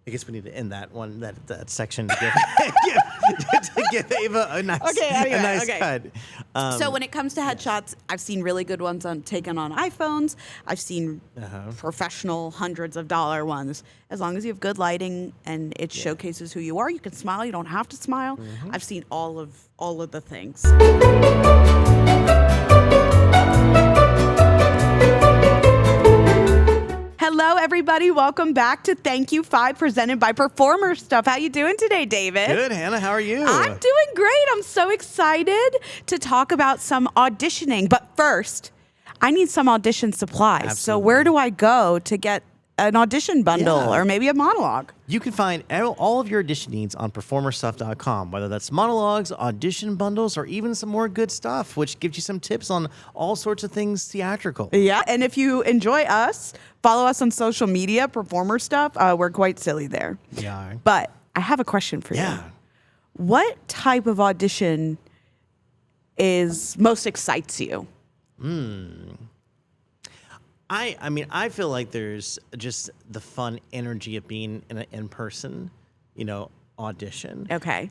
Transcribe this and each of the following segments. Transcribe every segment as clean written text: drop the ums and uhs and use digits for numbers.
I guess we need to end that section to give Ava a nice, cut. So when it comes to headshots, I've seen really good ones taken on iPhones. I've seen professional hundreds of dollar ones. As long as you have good lighting and it showcases who you are, you can smile. You don't have to smile. I've seen all of the things. Hello, everybody. Welcome back to Thank You 5, presented by Performer Stuff. How you doing today, David? Good, Hannah. How are you? I'm doing great. I'm so excited to talk about some auditioning. But first, I need some audition supplies. Absolutely. So where do I go to get an audition bundle or maybe a monologue? You can find all of your audition needs on performerstuff.com, whether that's monologues, audition bundles, or even some more good stuff, which gives you some tips on all sorts of things theatrical. Yeah, and if you enjoy us, follow us on social media, Performer Stuff. We're quite silly there. Yeah. But I have a question for you. Yeah. What type of audition most excites you? I mean, I feel like there's just the fun energy of being in an in-person, audition. Okay.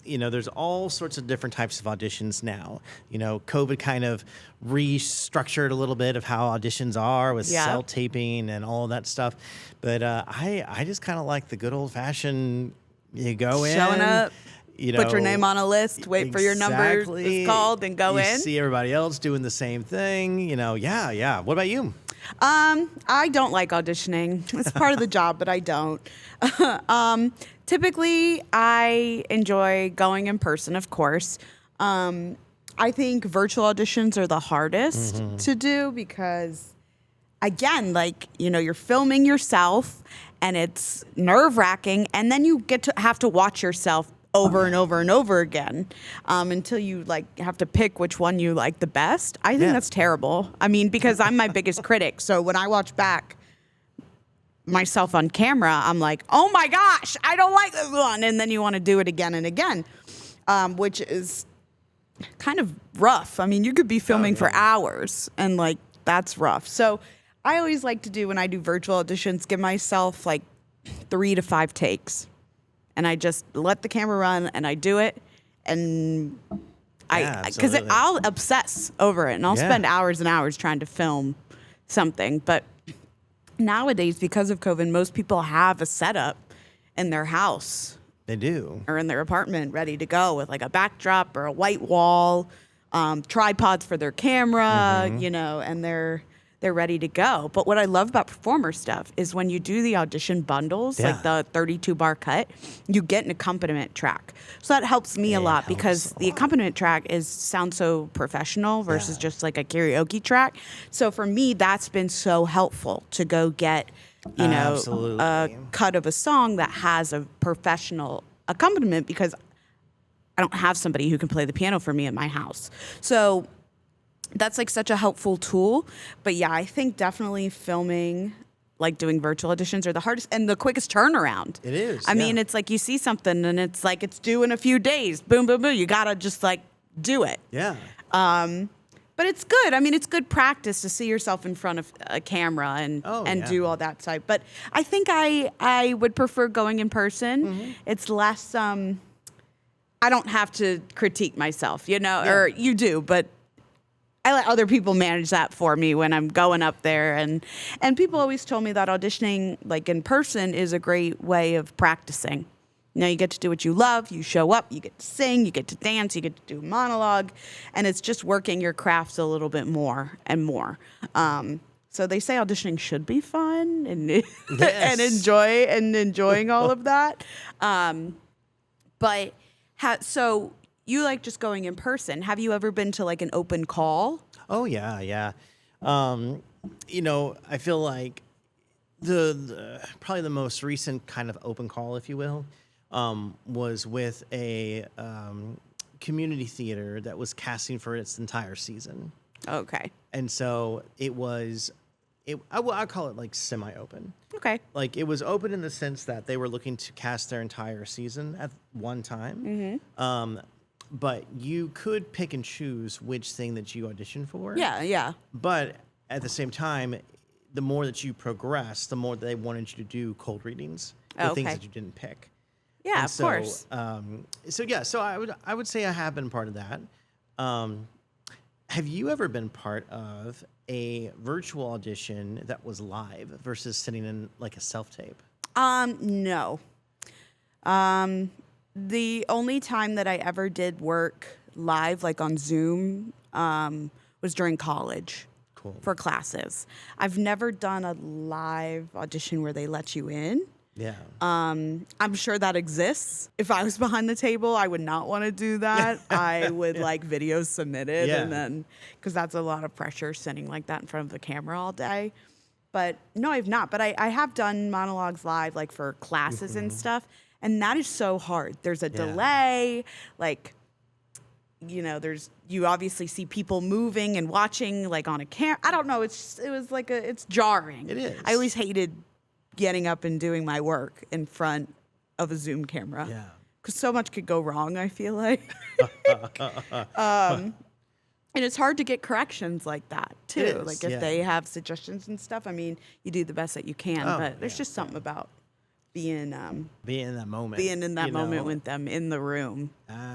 There's all sorts of different types of auditions now. COVID kind of restructured a little bit of how auditions are with cell taping and all of that stuff. But I just kind of like the good old-fashioned, you go in. Showing up. Put your name on a list, wait for your number is called, and go in. You see everybody else doing the same thing, yeah. What about you? I don't like auditioning. It's part of the job, but I don't. Typically, I enjoy going in person, of course. I think virtual auditions are the hardest to do because, again, you're filming yourself, and it's nerve-wracking, and then you get to have to watch yourself over and over and over again until you have to pick which one you like the best. I think that's terrible. I mean, because I'm my biggest critic. So when I watch back myself on camera, I'm like, oh my gosh, I don't like this one. And then you want to do it again and again, which is kind of rough. I mean, you could be filming for hours and that's rough. So I always like to do, when I do virtual auditions, give myself 3 to 5 takes. And I just let the camera run, and I do it, and because I'll obsess over it, and I'll spend hours and hours trying to film something. But nowadays, because of COVID, most people have a setup in their house. They do. Or in their apartment, ready to go with a backdrop or a white wall, tripods for their camera, and they're ready to go. But what I love about Performer Stuff is when you do the audition bundles, like the 32-bar cut, you get an accompaniment track. So that helps me a lot because the accompaniment track sounds so professional versus just like a karaoke track. So for me, that's been so helpful to go get, a cut of a song that has a professional accompaniment because I don't have somebody who can play the piano for me at my house. So that's such a helpful tool. But yeah, I think definitely filming, doing virtual auditions are the hardest and the quickest turnaround. It is. I mean, it's you see something and it's it's due in a few days. Boom, boom, boom. You got to just do it. Yeah. But it's good. I mean, it's good practice to see yourself in front of a camera and do all that side. But I think I would prefer going in person. It's less, I don't have to critique myself, or you do, but I let other people manage that for me when I'm going up there. And people always told me that auditioning, in person, is a great way of practicing. You get to do what you love. You show up. You get to sing. You get to dance. You get to do a monologue. And it's just working your craft a little bit more and more. So they say auditioning should be fun and enjoying all of that. So you like just going in person. Have you ever been to an open call? Oh yeah. I feel like the probably the most recent kind of open call, if you will, was with a community theater that was casting for its entire season. Okay. And so it was, I call it semi-open. Okay. It was open in the sense that they were looking to cast their entire season at one time. But you could pick and choose which thing that you audition for. Yeah. But at the same time, the more that you progress, the more they wanted you to do cold readings. the things that you didn't pick. Yeah, and of so, course. So I would say I have been part of that. Have you ever been part of a virtual audition that was live versus sitting in like a self-tape? No. The only time that I ever did work live, like on Zoom, was during college. Cool. For classes. I've never done a live audition where they let you in. Yeah. I'm sure that exists. If I was behind the table, I would not want to do that. I would like videos submitted, and then because that's a lot of pressure sitting like that in front of the camera all day. But no, I've not. But I have done monologues live, like for classes and stuff, and that is so hard. There's a delay, like. You obviously see people moving and watching like on a camera. I don't know. It's jarring. It is. I always hated getting up and doing my work in front of a Zoom camera. Yeah. Because so much could go wrong, I feel like. And it's hard to get corrections like that, too. Like if they have suggestions and stuff, I mean, you do the best that you can. But there's just something about being in that moment with them in the room.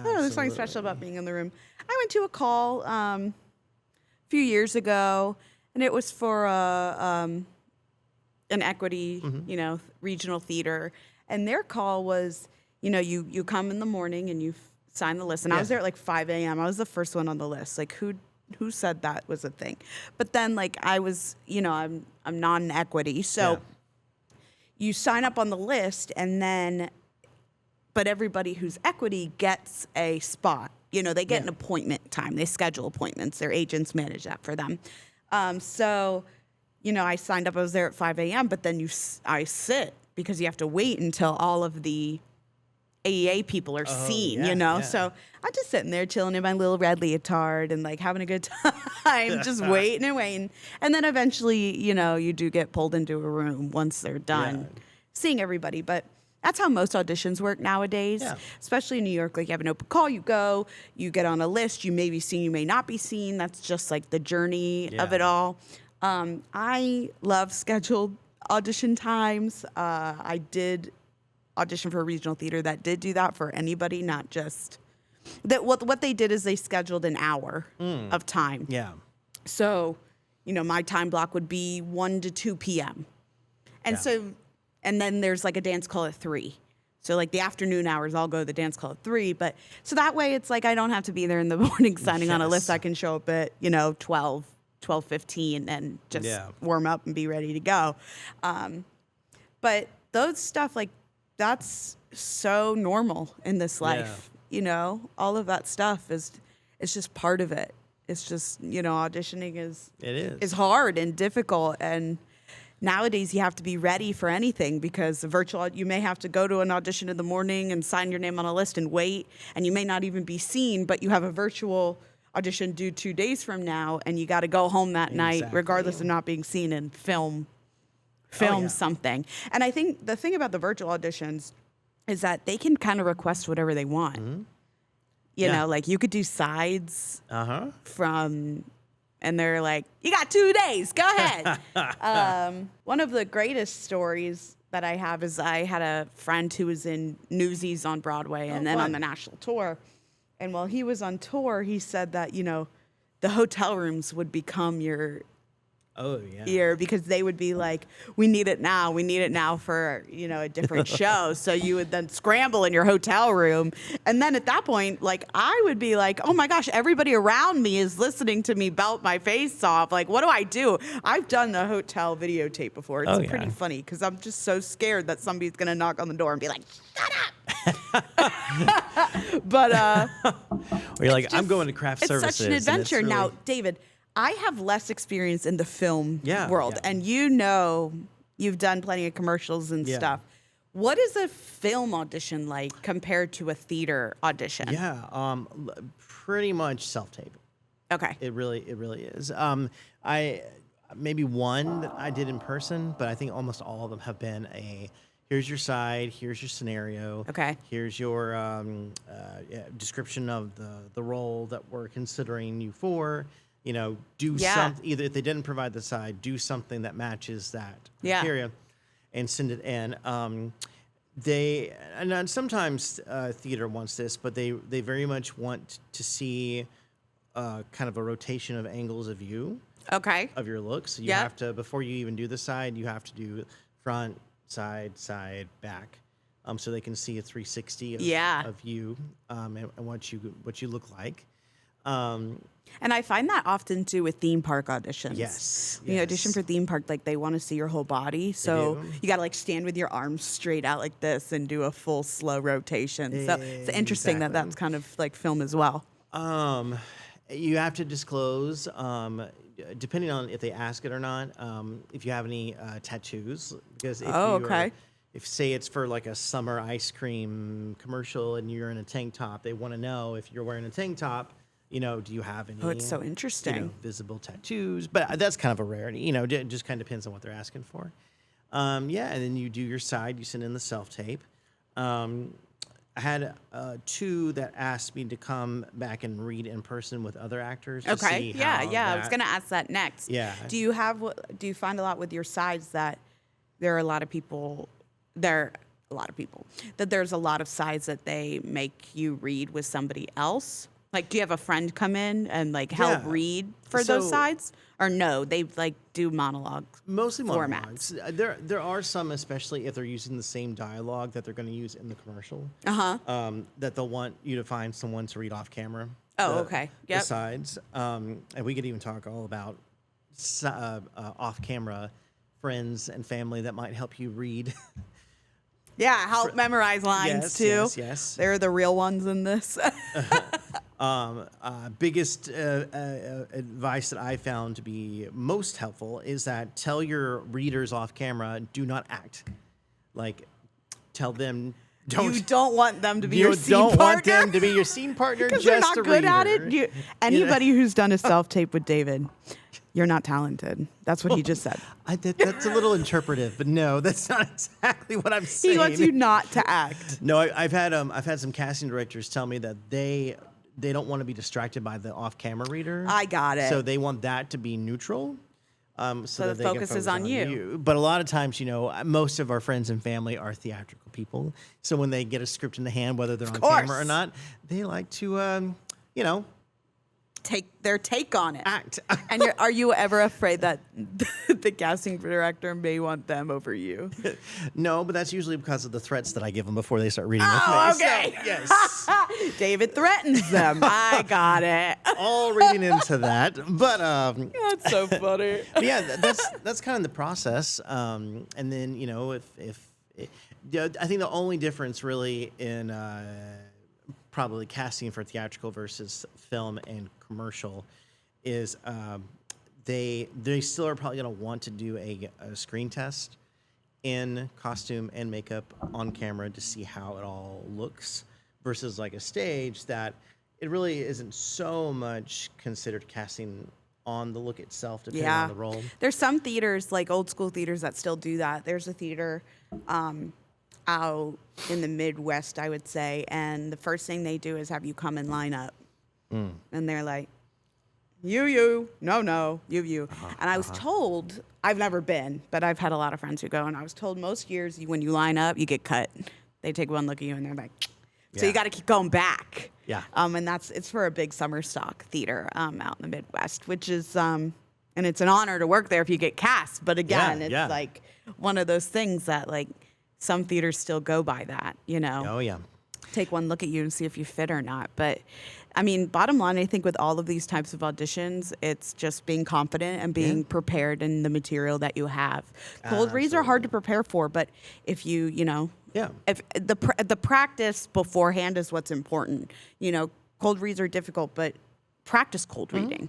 There's something special about being in the room. I went to a call a few years ago, and it was for an equity, regional theater, and their call was, you come in the morning and you sign the list, and I was there at like 5 a.m. I was the first one on the list. Like who said that was a thing? But then like I was, I'm non-equity, so. Yeah. You sign up on the list, but everybody who's equity gets a spot. They get an appointment time. They schedule appointments. Their agents manage that for them. So, I signed up. I was there at 5 a.m., but then I sit because you have to wait until all of the AEA people are seen, So I'm just sitting there chilling in my little red leotard and like having a good time, just waiting and waiting. And then eventually, you do get pulled into a room once they're done seeing everybody. But that's how most auditions work nowadays, especially in New York. Like you have an open call, you go, you get on a list, you may be seen, you may not be seen. That's just like the journey of it all. I love scheduled audition times. I did audition for a regional theater that did do that for anybody, not just that. What they did is they scheduled an hour of time. Yeah. So, my time block would be 1 to 2 p.m. And and then there's like a dance call at 3. So like the afternoon hours, I'll go to the dance call at 3. But so that way it's like I don't have to be there in the morning signing on a list. I can show up at, 12:15 and just warm up and be ready to go. But those stuff like, that's so normal in this life, all of that stuff is just part of it. It's just, auditioning is hard and difficult. And nowadays you have to be ready for anything because you may have to go to an audition in the morning and sign your name on a list and wait. And you may not even be seen, but you have a virtual audition due 2 days from now. And you got to go home that night, regardless of not being seen, and film something. And I think the thing about the virtual auditions is that they can kind of request whatever they want. Mm-hmm. Like you could do sides from, and they're like, you got 2 days, go ahead. One of the greatest stories that I have is I had a friend who was in Newsies on Broadway and then on the national tour. And while he was on tour, he said that, the hotel rooms would become your ear because they would be like, we need it now for, a different show. So you would then scramble in your hotel room. And then at that point, like, I would be like, oh my gosh, everybody around me is listening to me belt my face off. Like, what do I do? I've done the hotel videotape before. It's pretty funny because I'm just so scared that somebody's going to knock on the door and be like, shut up. But, you're like, I'm going to craft services. It's such an adventure. Really... Now, David, I have less experience in the film world, and you've done plenty of commercials and stuff. What is a film audition like compared to a theater audition? Yeah, pretty much self-tape. Okay. It really is. I maybe one that I did in person, but I think almost all of them have been here's your side, here's your scenario. Okay. Here's your description of the role that we're considering you for. Do something, either if they didn't provide the side, do something that matches that criteria and send it in. and sometimes theater wants this, but they very much want to see kind of a rotation of angles of you. Okay. Of your look. So you have to, before you even do the side, you have to do front, side, back. So they can see a 360 of you and what you look like. And I find that often too with theme park auditions. Yes. You audition for theme park, like they want to see your whole body. So you got to like stand with your arms straight out like this and do a full slow rotation. So it's interesting that that's kind of like film as well. You have to disclose, depending on if they ask it or not, if you have any tattoos. Because if say it's for like a summer ice cream commercial and you're in a tank top, they want to know if you're wearing a tank top. Do you have any? Oh, it's so interesting. Visible tattoos, but that's kind of a rarity. It just kind of depends on what they're asking for. And then you do your side. You send in the self tape. I had 2 that asked me to come back and read in person with other actors. To see I was going to ask that next. Yeah. Do you find a lot with your sides that there are a lot of people that there's a lot of sides that they make you read with somebody else? Like, do you have a friend come in and like help read for those sides, or no? They like do monologues. Mostly formats. Monologues. There are some, especially if they're using the same dialogue that they're going to use in the commercial. That they'll want you to find someone to read off camera. Oh, okay. Yep. The sides, and we could even talk all about off camera friends and family that might help you read. Yeah, help memorize lines too. Yes. They're the real ones in this. Biggest advice that I found to be most helpful is that tell your readers off camera, do not act. Like, tell them you don't want them to be your scene partner. You don't want partner. them to be your scene partner. Because just they're not a good reader. at it. Anybody who's done a self tape with David, you're not talented. That's what he just said. That's a little interpretive, but no, that's not exactly what I'm saying. He wants you not to act. No, I've had some casting directors tell me that they don't want to be distracted by the off-camera reader. I got it. So they want that to be neutral. So that the focus is on you. But a lot of times, most of our friends and family are theatrical people. So when they get a script in the hand, whether they're on camera or not, they like to, take their take on it. Act. And are you ever afraid that the casting director may want them over you? No, but that's usually because of the threats that I give them before they start reading with me. Okay. So, yes. David threatens them. I got it. All reading into that, but that's so funny. Yeah, that's kind of the process. And then I think the only difference really in probably casting for theatrical versus film and commercial is they still are probably going to want to do a screen test in costume and makeup on camera to see how it all looks versus like a stage that it really isn't so much considered casting on the look itself depending on the role. There's some theaters, like old school theaters, that still do that. There's a theater out in the Midwest, I would say, and the first thing they do is have you come and line up. And they're like, you, you. And I was told, I've never been, but I've had a lot of friends who go, and I was told most years when you line up, you get cut. They take one look at you and they're like, so you got to keep going back. Yeah. And it's for a big summer stock theater out in the Midwest, which is, and it's an honor to work there if you get cast. But again, it's like one of those things that like some theaters still go by that, Oh, yeah. Take one look at you and see if you fit or not. But I mean, bottom line, I think with all of these types of auditions, it's just being confident and being prepared in the material that you have. Cold reads are hard to prepare for, but if you, if the practice beforehand is what's important. Cold reads are difficult, but practice cold reading,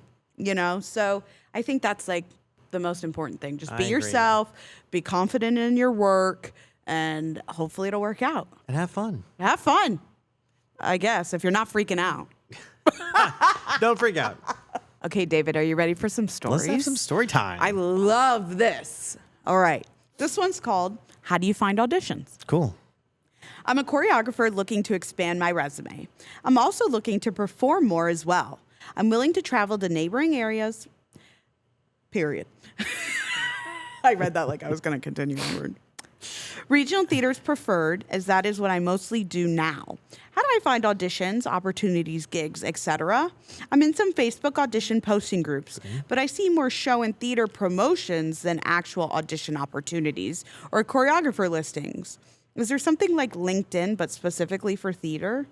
So I think that's like the most important thing. Just be yourself, be confident in your work, and hopefully it'll work out. And have fun. Have fun, I guess, if you're not freaking out. Don't freak out. Okay, David, are you ready for some stories? Let's have some story time. I love this. All right. This one's called, How Do You Find Auditions? Cool. I'm a choreographer looking to expand my resume. I'm also looking to perform more as well. I'm willing to travel to neighboring areas, period. I read that like I was going to continue onward. Regional theater is preferred, as that is what I mostly do now. How do I find auditions, opportunities, gigs, etc.? I'm in some Facebook audition posting groups, but I see more show and theater promotions than actual audition opportunities or choreographer listings. Is there something like LinkedIn, but specifically for theater?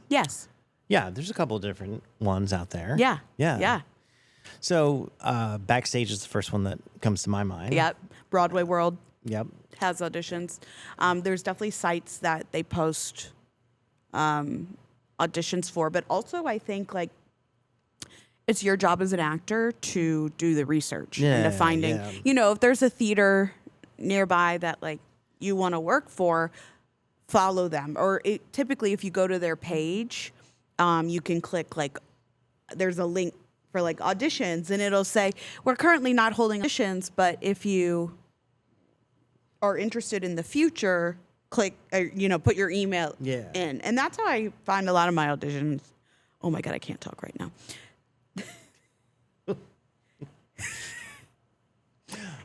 Yes. Yeah, there's a couple of different ones out there. Yeah. Yeah. Yeah. So Backstage is the first one that comes to my mind. Yep. Broadway World Yep. has auditions. There's definitely sites that they post auditions for, but also I think like it's your job as an actor to do the research and to finding, if there's a theater nearby that like you want to work for, follow them. Or typically if you go to their page, you can click like, there's a link for like auditions and it'll say, we're currently not holding auditions, but if you are interested in the future, click, put your email in. And that's how I find a lot of my auditions. Oh my God, I can't talk right now.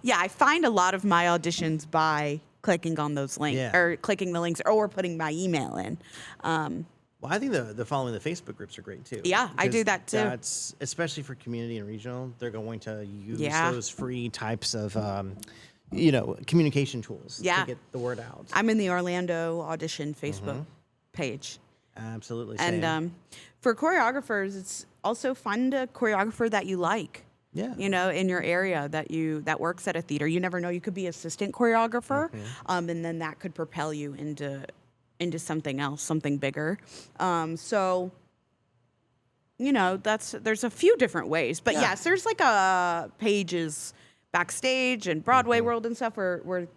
Yeah, I find a lot of my auditions by clicking on those links or clicking the links or putting my email in. Well, I think the following the Facebook groups are great too. Yeah, I do that too. That's especially for community and regional. They're going to use those free types of, communication tools to get the word out. I'm in the Orlando Audition Facebook page. Absolutely. And for choreographers, it's also find a choreographer that you like. Yeah. In your area that works at a theater. You never know. You could be assistant choreographer, and then that could propel you into something else, something bigger. So, there's a few different ways. But yes, there's like pages Backstage and Broadway World and stuff where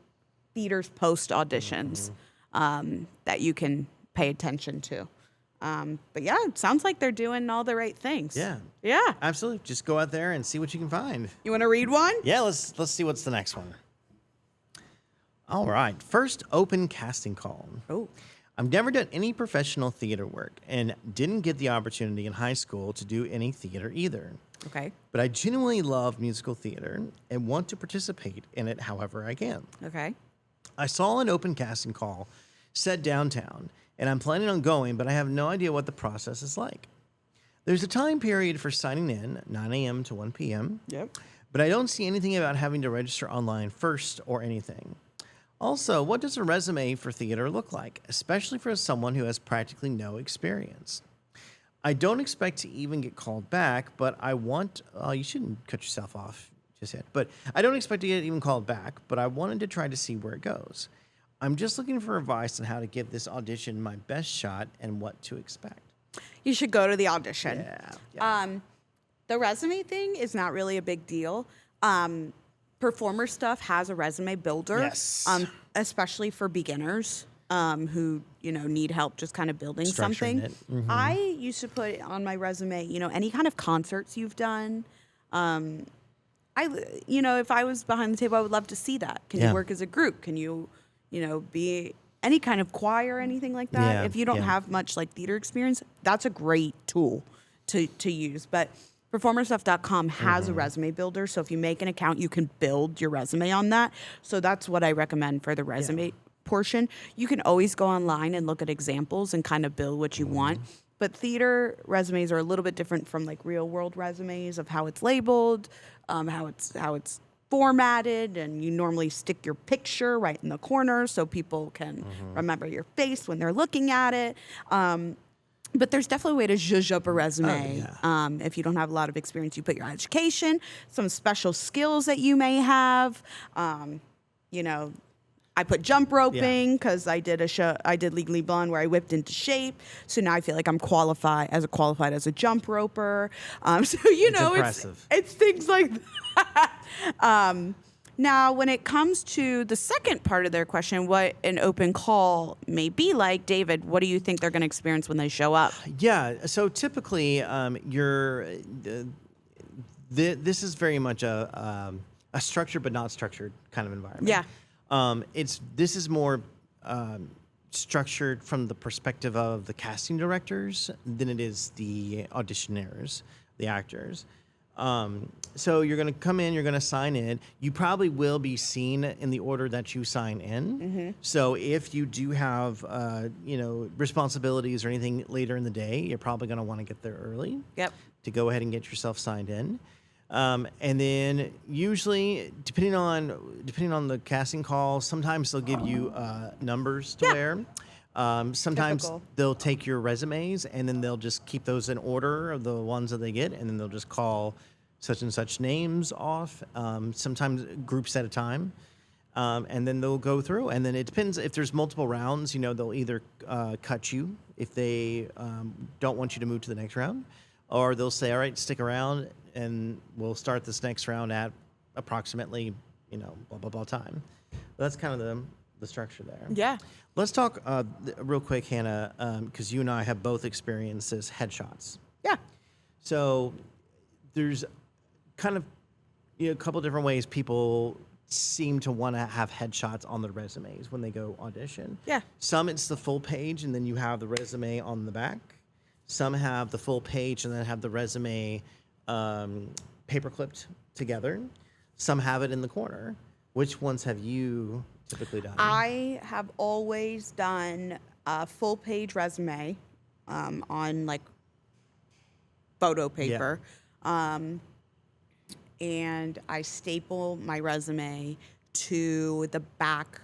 theaters post auditions that you can pay attention to. But yeah, it sounds like they're doing all the right things. Yeah. Yeah. Absolutely. Just go out there and see what you can find. You want to read one? Yeah, let's see what's the next one. All right. First open casting call. Oh. I've never done any professional theater work and didn't get the opportunity in high school to do any theater either. Okay. But I genuinely love musical theater and want to participate in it however I can. Okay. I saw an open casting call set downtown, and I'm planning on going, but I have no idea what the process is like. There's a time period for signing in, 9 a.m. to 1 p.m., but I don't see anything about having to register online first or anything. Also, what does a resume for theater look like, especially for someone who has practically no experience? I don't expect to even get called back, but I want... you shouldn't cut yourself off just yet. But I don't expect to get even called back, but I wanted to try to see where it goes. I'm just looking for advice on how to give this audition my best shot and what to expect. You should go to the audition. Yeah. The resume thing is not really a big deal. Performer stuff has a resume builder. Yes. Especially for beginners who, need help just kind of building something. It. I used to put on my resume, any kind of concerts you've done. If I was behind the table, I would love to see that. Can you work as a group? Can you, be any kind of choir or anything like that? Yeah, if you don't have much like theater experience, that's a great tool to use. But performerstuff.com has a resume builder. So if you make an account, you can build your resume on that. So that's what I recommend for the resume portion. You can always go online and look at examples and kind of build what you want. But theater resumes are a little bit different from like real world resumes of how it's labeled, how it's formatted, and you normally stick your picture right in the corner so people can remember your face when they're looking at it. But there's definitely a way to zhuzh up a resume. If you don't have a lot of experience, you put your education, some special skills that you may have. I put jump roping because I did Legally Blonde where I whipped into shape. So now I feel like I'm qualified as a jump roper. It's things like that. Now, when it comes to the second part of their question, what an open call may be like, David, what do you think they're going to experience when they show up? Yeah. So typically, this is very much a structured but not structured kind of environment. Yeah. This is more structured from the perspective of the casting directors than it is the auditioners, the actors. So you're going to come in, you're going to sign in. You probably will be seen in the order that you sign in. So if you do have, responsibilities or anything later in the day, you're probably going to want to get there early. Yep. To go ahead and get yourself signed in. And then usually, depending on the casting call, sometimes they'll give you numbers to wear. Sometimes Typical. they'll take your resumes and then they'll just keep those in order of the ones that they get, and then they'll just call such and such names off, sometimes groups at a time. And then they'll go through, and then it depends if there's multiple rounds. They'll either cut you if they don't want you to move to the next round, or they'll say, all right, stick around and we'll start this next round at approximately, blah, blah, blah time. That's kind of the structure there. Yeah. Let's talk real quick, Hannah, because you and I have both experienced this headshots. Yeah. So there's kind of a couple different ways people seem to want to have headshots on their resumes when they go audition. Yeah. Some it's the full page and then you have the resume on the back. Some have the full page and then have the resume paper clipped together. Some have it in the corner. Which ones have you typically done? I have always done a full page resume on like photo paper. And I staple my resume to the back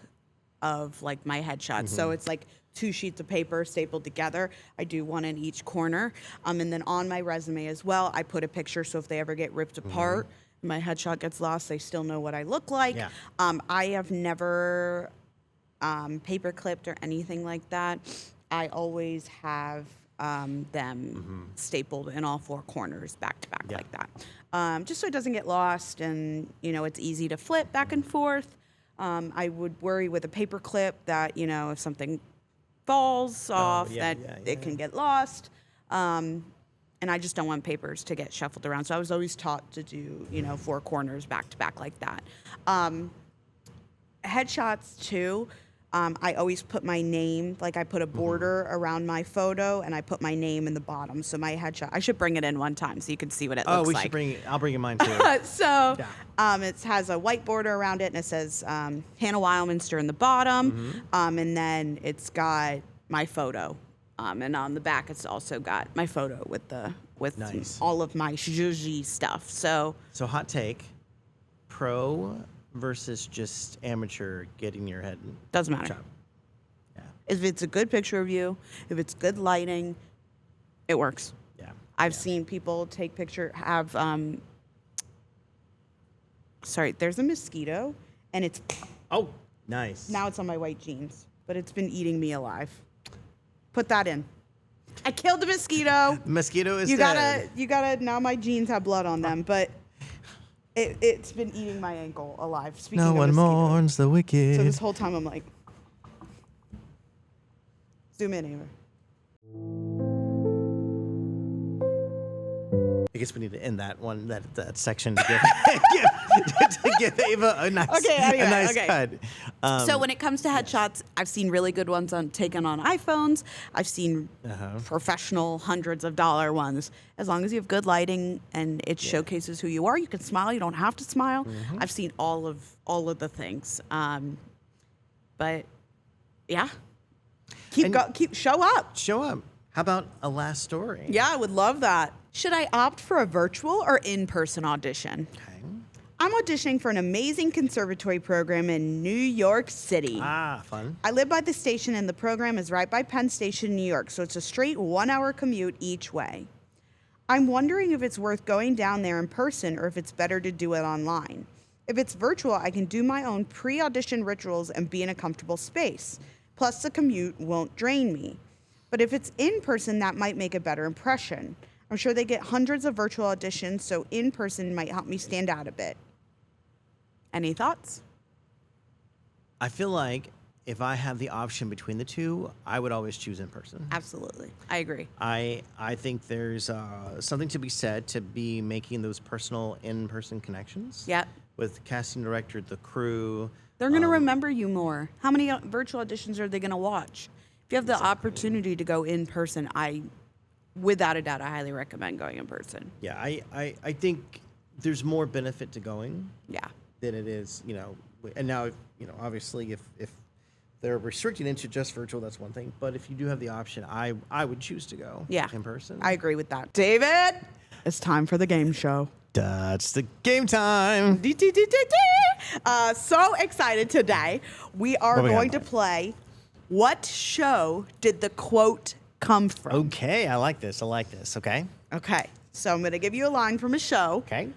of like my headshot. So it's like 2 sheets of paper stapled together. I do one in each corner. And then on my resume as well, I put a picture so if they ever get ripped apart, my headshot gets lost, they still know what I look like. Yeah. I have never paper clipped or anything like that. I always have them stapled in all 4 corners back to back like that. Just so it doesn't get lost and, it's easy to flip back and forth. I would worry with a paper clip that, if something falls off, it can get lost. And I just don't want papers to get shuffled around. So I was always taught to do, 4 corners back to back like that. Headshots too. I always put my name, like I put a border around my photo and I put my name in the bottom. So my headshot, I should bring it in one time so you can see what it looks like. Should bring it. I'll bring in mine too. So it has a white border around it and it says Hannah Weilminster in the bottom. And then it's got my photo. And on the back, it's also got my photo with Nice. all of my zhuzhi stuff. So hot take, pro versus just amateur getting your head doesn't matter. chopped. Yeah. If it's a good picture of you, if it's good lighting, it works. Yeah. I've seen people take there's a mosquito, and it's Oh, nice. now it's on my white jeans, but it's been eating me alive. Put that in. I killed the mosquito. Mosquito is You dead. gotta. Now my jeans have blood on them, but it's been eating my ankle alive. Speaking No of one mosquitoes. mourns the wicked. So this whole time I'm like, zoom in, Ava. I guess we need to end that one, that section to give Ava a nice, cut. So when it comes to headshots, I've seen really good ones taken on iPhones. I've seen professional hundreds of dollar ones. As long as you have good lighting and it showcases who you are, you can smile. You don't have to smile. I've seen all of the things. But yeah, show up. Show up. How about a last story? Yeah, I would love that. Should I opt for a virtual or in-person audition? Okay. I'm auditioning for an amazing conservatory program in New York City. Fun. I live by the station, and the program is right by Penn Station, New York, so it's a straight 1-hour commute each way. I'm wondering if it's worth going down there in person or if it's better to do it online. If it's virtual, I can do my own pre-audition rituals and be in a comfortable space. Plus, the commute won't drain me. But if it's in person, that might make a better impression. I'm sure they get hundreds of virtual auditions, so in person might help me stand out a bit. Any thoughts? I feel like if I have the option between the two, I would always choose in person. Absolutely. I agree. I think there's something to be said to be making those personal in-person connections. Yeah. With the casting director, the crew. They're going to remember you more. How many virtual auditions are they going to watch? If you have the opportunity to go in person, without a doubt, I highly recommend going in person. Yeah, I think there's more benefit to going Yeah. than it is, and now, obviously if they're restricting into just virtual, that's one thing. But if you do have the option, I would choose to go in person. I agree with that. David, it's time for the game show. It's the game time. So excited today. We are going to play What Show Did the Quote Come From? Okay, I like this. Okay. Okay, so I'm going to give you a line from a show. Okay.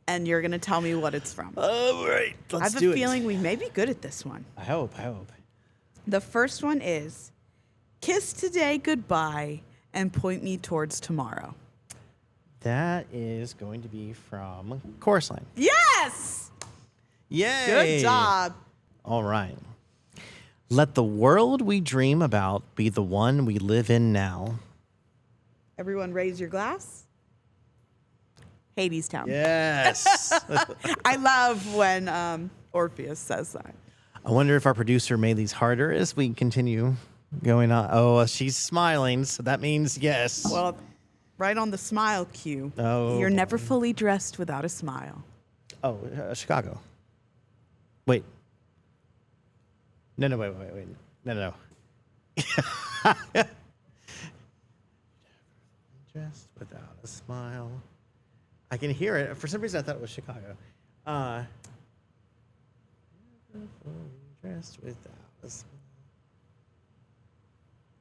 And you're going to tell me what it's from. All right, let's do it. I have a feeling we may be good at this one. I hope. The first one is, kiss today goodbye and point me towards tomorrow. That is going to be from Chorus Line. Yes! Yay! Good job. All right. Let the world we dream about be the one we live in now. Everyone raise your glass. Hadestown. Yes. I love when Orpheus says that. I wonder if our producer made these harder as we continue going on. Oh, she's smiling, so that means yes. Well, right on the smile cue. Oh. You're never fully dressed without a smile. Oh, Chicago. Wait. No, wait. No. Dressed without a smile. I can hear it. For some reason, I thought it was Chicago. Dressed without a smile.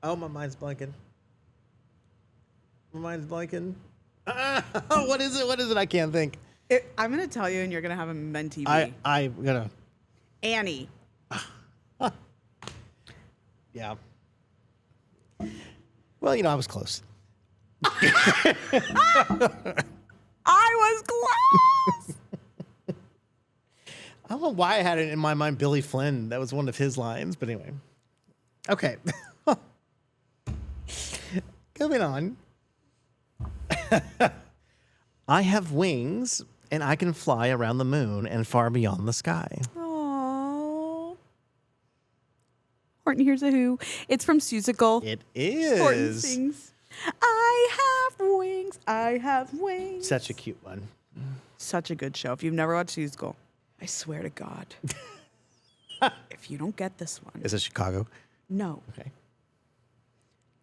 Oh, my mind's blanking. What is it? I can't think. I'm going to tell you, and you're going to have a men TV. I'm gonna. Annie. Yeah. Well, I was close. I was close. I don't know why I had it in my mind, Billy Flynn. That was one of his lines, but anyway. Okay. Moving on. I have wings, and I can fly around the moon and far beyond the sky. Aww. Horton Hears a Who. It's from Susical. It is. Horton sings, I have wings, I have wings. Such a cute one. Such a good show. If you've never watched Susical, I swear to God, if you don't get this one. Is it Chicago? No. Okay.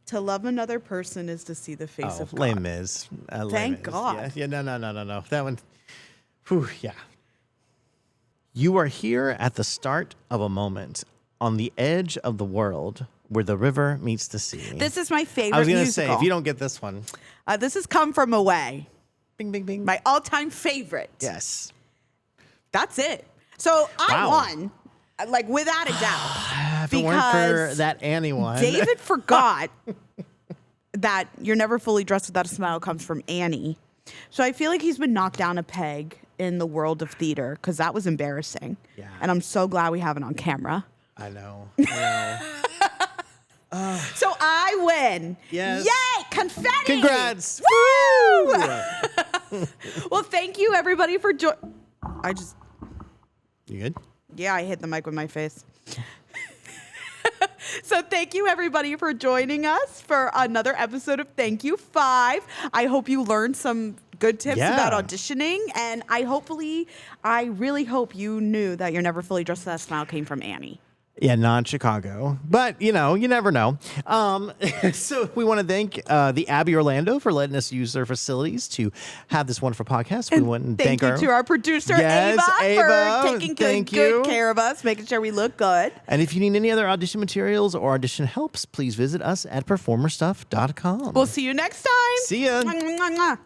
To love another person is to see the face of God. Les Mis. Thank God. Yeah, no. That one. Whew, yeah. You are here at the start of a moment on the edge of the world where the river meets the sea. This is my favorite I was going to musical. say, if you don't get this one. This has Come From Away. Bing, bing, bing. My all-time favorite. Yes. That's it. So I Wow. won, like without a doubt. If it weren't for that Annie one. David forgot that You're Never Fully Dressed Without a Smile comes from Annie. So I feel like he's been knocked down a peg in the world of theater because that was embarrassing. Yeah. And I'm so glad we have it on camera. I know. So I win. Yes. Yay! Confetti! Congrats. Woo! Woo! Well, thank you everybody for You good? Yeah, I hit the mic with my face. So thank you everybody for joining us for another episode of Thank You 5. I hope you learned some good tips about auditioning, and I really hope you knew that You're Never Fully Dressed Without a Smile came from Annie. Yeah, non-Chicago. But, you never know. So we want to thank the Abbey Orlando for letting us use their facilities to have this wonderful podcast. We want to Thank you to our producer, Yes, Ava, for taking thank good you. care of us, making sure we look good. And if you need any other audition materials or audition helps, please visit us at performerstuff.com. We'll see you next time. See ya. Mwah, mwah, mwah.